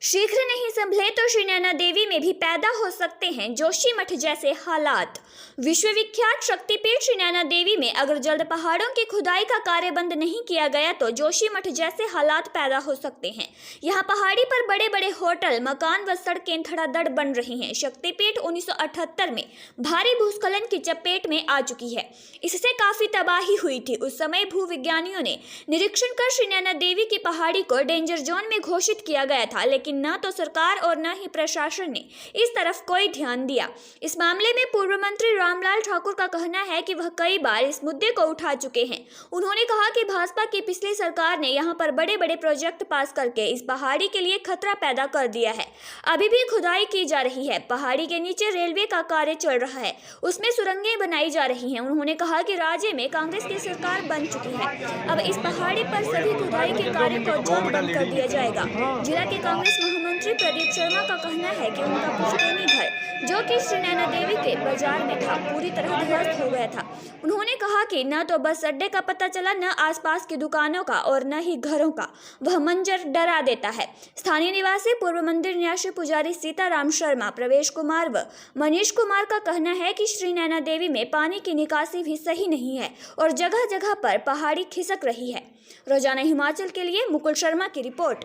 शीघ्र नहीं संभले तो श्री नैना देवी में भी पैदा हो सकते हैं जोशीमठ जैसे हालात। विश्वविख्यात शक्तिपीठ श्री नैना देवी में अगर जल्द पहाड़ों की खुदाई का कार्य बंद नहीं किया गया तो जोशीमठ जैसे हालात पैदा हो सकते हैं। यहाँ पहाड़ी पर बड़े बड़े होटल, मकान व सड़कें धड़ाधड़ बन रही हैं। शक्तिपीठ 1978 में भारी भूस्खलन की चपेट में आ चुकी है। इससे काफी तबाही हुई थी। उस समय भूविज्ञानियों ने निरीक्षण कर श्री नैना देवी की पहाड़ी को डेंजर जोन में घोषित किया गया था, लेकिन न तो सरकार और न ही प्रशासन ने इस तरफ कोई ध्यान दिया। इस मामले में पूर्व मंत्री रामलाल ठाकुर का कहना है कि वह कई बार इस मुद्दे को उठा चुके हैं। उन्होंने कहा कि भाजपा की पिछली सरकार ने यहां पर बड़े बड़े प्रोजेक्ट पास करके इस पहाड़ी के लिए खतरा पैदा कर दिया है। अभी भी खुदाई की जा रही है। पहाड़ी के नीचे रेलवे का कार्य चल रहा है, उसमें सुरंगें बनाई जा रही हैं। उन्होंने कहा कि राज्य में कांग्रेस की सरकार बन चुकी है। अब इस पहाड़ी पर सभी खुदाई के कार्य को जल्द बंद कर दिया जाएगा। जिला के कांग्रेस महामंत्री प्रदीप शर्मा का कहना है कि उनका पुश्तैनी घर, जो कि श्री नैना देवी के बाजार में था, पूरी तरह ध्वस्त हो गया था। उन्होंने कहा कि न तो बस अड्डे का पता चला, न आसपास की दुकानों का और न ही घरों का। वह मंजर डरा देता है। स्थानीय निवासी पूर्व मंदिर न्यासी पुजारी सीताराम शर्मा, प्रवेश कुमार व मनीष कुमार का कहना है कि श्री नैना देवी में पानी की निकासी भी सही नहीं है और जगह जगह पर पहाड़ी खिसक रही है। रोजाना हिमाचल के लिए मुकुल शर्मा की रिपोर्ट।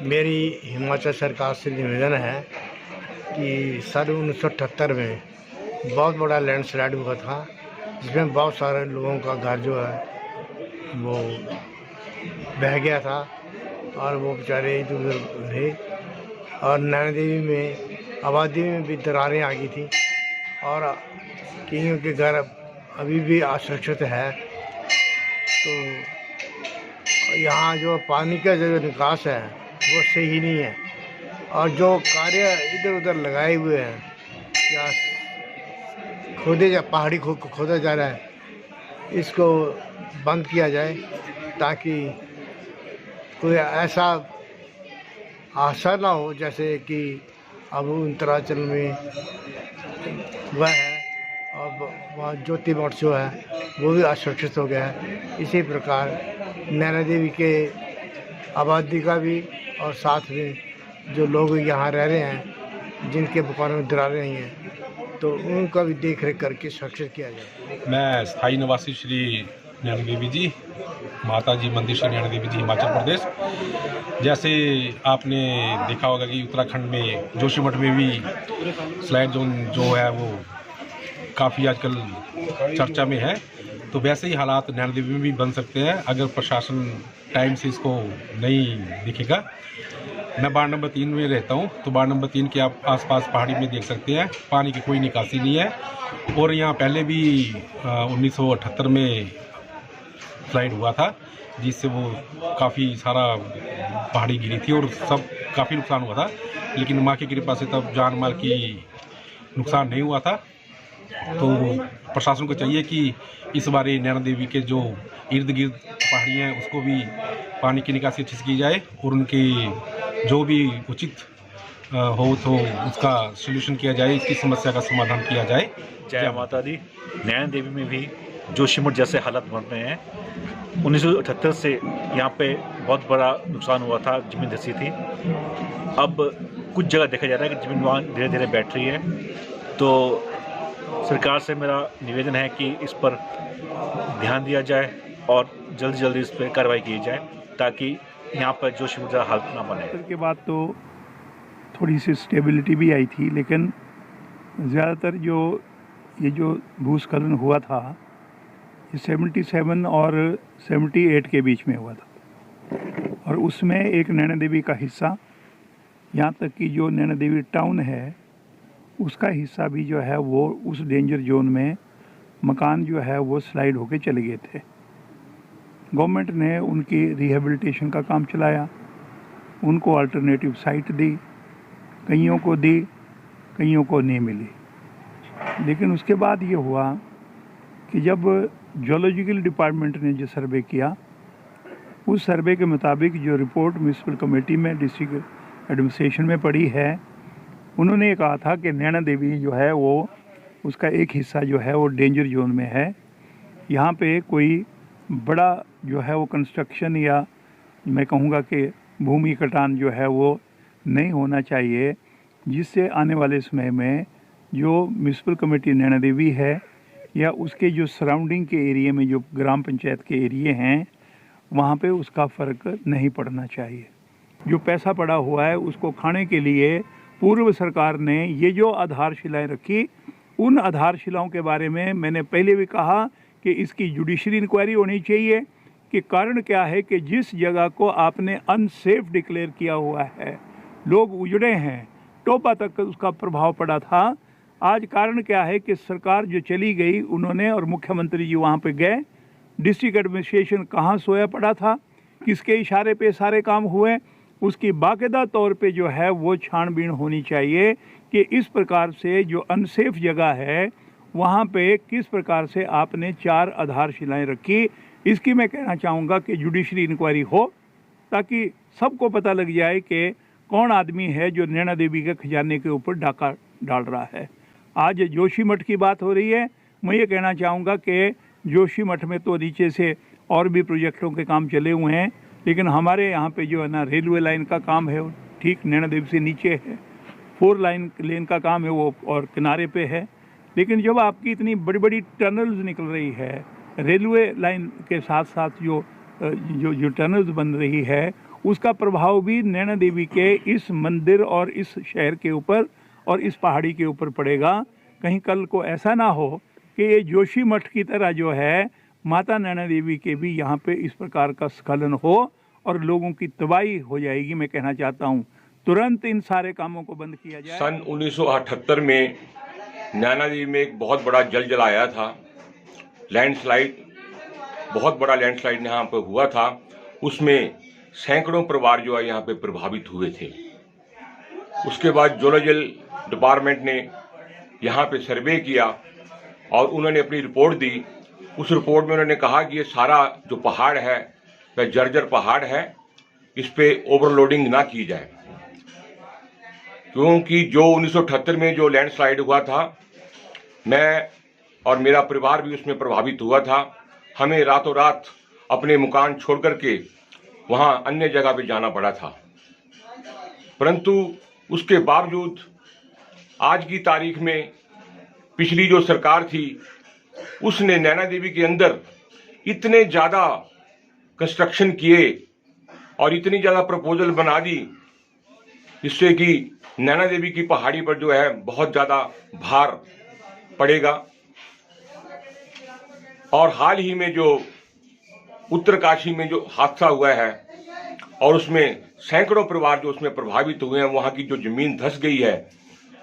मेरी हिमाचल सरकार से निवेदन है कि सन 1978 में बहुत बड़ा लैंडस्लाइड हुआ था, जिसमें बहुत सारे लोगों का घर जो है वो बह गया था और वो बेचारे इधर उधर रहे। और नैना देवी में आबादी में भी दरारें आ गई थी और कईयों के घर अभी भी असुरक्षित है। तो यहाँ जो पानी का जो निकास है वो सही नहीं है और जो कार्य इधर उधर लगाए हुए हैं या पहाड़ी खोदा जा रहा है, इसको बंद किया जाए ताकि कोई ऐसा हादसा ना हो जैसे कि अब उत्तरांचल में हुआ है और वहाँ ज्योति मठ जो है वो भी असुरक्षित हो गया है। इसी प्रकार नैना देवी के आबादी का भी और साथ में जो लोग यहाँ रह रहे हैं, जिनके दुकानों में दरारें नहीं हैं, तो उनका भी देख रेख करके सुरक्षित किया जाए। मैं स्थायी निवासी श्री नैना देवी जी, माता जी मंदिर श्री नैना देवी जी, हिमाचल प्रदेश। जैसे आपने देखा होगा कि उत्तराखंड में जोशीमठ में भी स्लाइड जोन जो है वो काफ़ी आजकल चर्चा में है, तो वैसे ही हालात नैना देवी में भी बन सकते हैं अगर प्रशासन टाइम से इसको नहीं दिखेगा। मैं वार्ड नंबर 3 में रहता हूँ, तो वार्ड नंबर 3 के आप आसपास पहाड़ी में देख सकते हैं पानी की कोई निकासी नहीं है। और यहाँ पहले भी 1978 में फ्लाइट हुआ था, जिससे वो काफ़ी सारा पहाड़ी गिरी थी और सब काफ़ी नुकसान हुआ था, लेकिन माँ की कृपा से तब जान माल की नुकसान नहीं हुआ था। तो प्रशासन को चाहिए कि इस बारे नैना देवी के जो इर्द गिर्द पहाड़ियाँ हैं उसको भी पानी की निकासी अच्छी से की जाए और उनकी जो भी उचित हो तो उसका सलूशन किया जाए, इसकी समस्या का समाधान किया जाए। जय माता दी। नैना देवी में भी जोशीमठ जैसे हालात बन रहे हैं। 1978 से यहाँ पे बहुत बड़ा नुकसान हुआ था, जमीन धसी थी। अब कुछ जगह देखा जा रहा है कि जमीन वहाँ धीरे धीरे बैठ रही है। तो सरकार से मेरा निवेदन है कि इस पर ध्यान दिया जाए और जल्दी जल्दी इस पर कार्रवाई की जाए ताकि यहाँ पर जोशीमठ जैसा हालत ना बने। के बाद तो थोड़ी सी स्टेबिलिटी भी आई थी, लेकिन ज़्यादातर जो भूस्खलन हुआ था ये 77 और 78 के बीच में हुआ था और उसमें एक नैना देवी का हिस्सा, यहाँ तक कि जो नैना देवी टाउन है उसका हिस्सा भी जो है वो उस डेंजर जोन में मकान जो है वो स्लाइड होके चले गए थे। गवर्नमेंट ने उनकी रिहेबिलिटेशन का काम चलाया, उनको अल्टरनेटिव साइट दी, कईयों को दी, कईयों को नहीं मिली। लेकिन उसके बाद ये हुआ कि जब जियोलॉजिकल डिपार्टमेंट ने जो सर्वे किया, उस सर्वे के मुताबिक जो रिपोर्ट म्यूनिसिपल कमेटी में डिस्ट्रिक्ट एडमिनिस्ट्रेशन में पड़ी है, उन्होंने ये कहा था कि नैना देवी जो है वो उसका एक हिस्सा जो है वो डेंजर जोन में है। यहाँ पे कोई बड़ा जो है वो कंस्ट्रक्शन या मैं कहूँगा कि भूमि कटान जो है वो नहीं होना चाहिए, जिससे आने वाले समय में जो म्यूनसिपल कमेटी नैना देवी है या उसके जो सराउंडिंग के एरिया में जो ग्राम पंचायत के एरिए हैं वहाँ पे उसका फ़र्क नहीं पड़ना चाहिए। जो पैसा पड़ा हुआ है उसको खाने के लिए पूर्व सरकार ने ये जो आधारशिलाएं रखी, उन आधारशिलाओं के बारे में मैंने पहले भी कहा कि इसकी जुडिशरी इंक्वायरी होनी चाहिए कि कारण क्या है कि जिस जगह को आपने अनसेफ डिक्लेयर किया हुआ है, लोग उजड़े हैं, टोपा तक उसका प्रभाव पड़ा था। आज कारण क्या है कि सरकार जो चली गई उन्होंने और मुख्यमंत्री जी वहाँ पे गए, डिस्ट्रिक्ट एडमिनिस्ट्रेशन कहाँ सोया पड़ा था, किसके इशारे पे सारे काम हुए, उसकी बाकायदा तौर पे जो है वो छानबीन होनी चाहिए कि इस प्रकार से जो अनसेफ जगह है वहाँ पे किस प्रकार से आपने 4 आधारशिलाएं रखी। इसकी मैं कहना चाहूँगा कि जुडिशरी इंक्वायरी हो ताकि सबको पता लग जाए कि कौन आदमी है जो नैना देवी के खजाने के ऊपर डाका डाल रहा है। आज जोशीमठ की बात हो रही है, मैं ये कहना चाहूँगा कि जोशीमठ में तो नीचे से और भी प्रोजेक्टों के काम चले हुए हैं, लेकिन हमारे यहाँ पे जो है ना रेलवे लाइन का काम है वो ठीक नैना देवी से नीचे है, 4 लेन का काम है वो और किनारे पे है। लेकिन जब आपकी इतनी बड़ी बड़ी टनल्स निकल रही है, रेलवे लाइन के साथ साथ जो टनल्स बन रही है, उसका प्रभाव भी नैना देवी के इस मंदिर और इस शहर के ऊपर और इस पहाड़ी के ऊपर पड़ेगा। कहीं कल को ऐसा ना हो कि ये जोशीमठ की तरह जो है माता नैना देवी के भी यहाँ पे इस प्रकार का स्खलन हो और लोगों की तबाही हो जाएगी। मैं कहना चाहता हूँ तुरंत इन सारे कामों को बंद किया जाए। सन 1978 में नैना देवी में एक बहुत बड़ा जल आया था, लैंडस्लाइड, बहुत बड़ा लैंडस्लाइड यहाँ पे हुआ था। उसमें सैकड़ों परिवार जो है यहाँ पे प्रभावित हुए थे। उसके बाद जोलॉजिकल डिपार्टमेंट ने यहाँ पे सर्वे किया और उन्होंने अपनी रिपोर्ट दी। उस रिपोर्ट में उन्होंने कहा कि ये सारा जो पहाड़ है वह जर्जर पहाड़ है, इस पे ओवरलोडिंग ना की जाए, क्योंकि जो 1978 में जो लैंडस्लाइड हुआ था, मैं और मेरा परिवार भी उसमें प्रभावित हुआ था। हमें रातों रात अपने मकान छोड़ करके वहाँ अन्य जगह पे जाना पड़ा था, परंतु उसके बावजूद आज की तारीख में पिछली जो सरकार थी उसने नैना देवी के अंदर इतने ज़्यादा कंस्ट्रक्शन किए और इतनी ज़्यादा प्रपोजल बना दी जिससे कि नैना देवी की पहाड़ी पर जो है बहुत ज़्यादा भार पड़ेगा। और हाल ही में जो उत्तरकाशी में जो हादसा हुआ है और उसमें सैकड़ों परिवार जो उसमें प्रभावित हुए हैं, वहाँ की जो जमीन धंस गई है,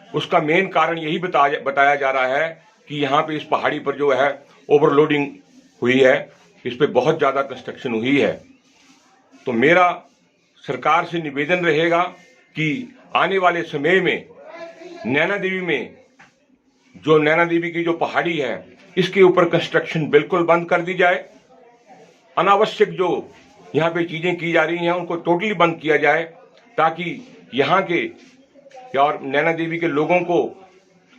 उसका मेन कारण यही बताया जा रहा है कि यहाँ पे इस पहाड़ी पर जो है ओवरलोडिंग हुई है, इस पे बहुत ज़्यादा कंस्ट्रक्शन हुई है। तो मेरा सरकार से निवेदन रहेगा कि आने वाले समय में नैना देवी में जो नैना देवी की जो पहाड़ी है इसके ऊपर कंस्ट्रक्शन बिल्कुल बंद कर दी जाए। अनावश्यक जो यहाँ पे चीज़ें की जा रही हैं उनको टोटली बंद किया जाए, ताकि यहाँ के और नैना देवी के लोगों को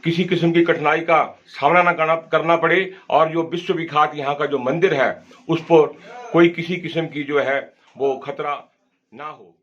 किसी किस्म की कठिनाई का सामना न करना पड़े और जो विश्व विख्यात यहाँ का जो मंदिर है उस पर कोई किसी किस्म की जो है वो खतरा ना हो।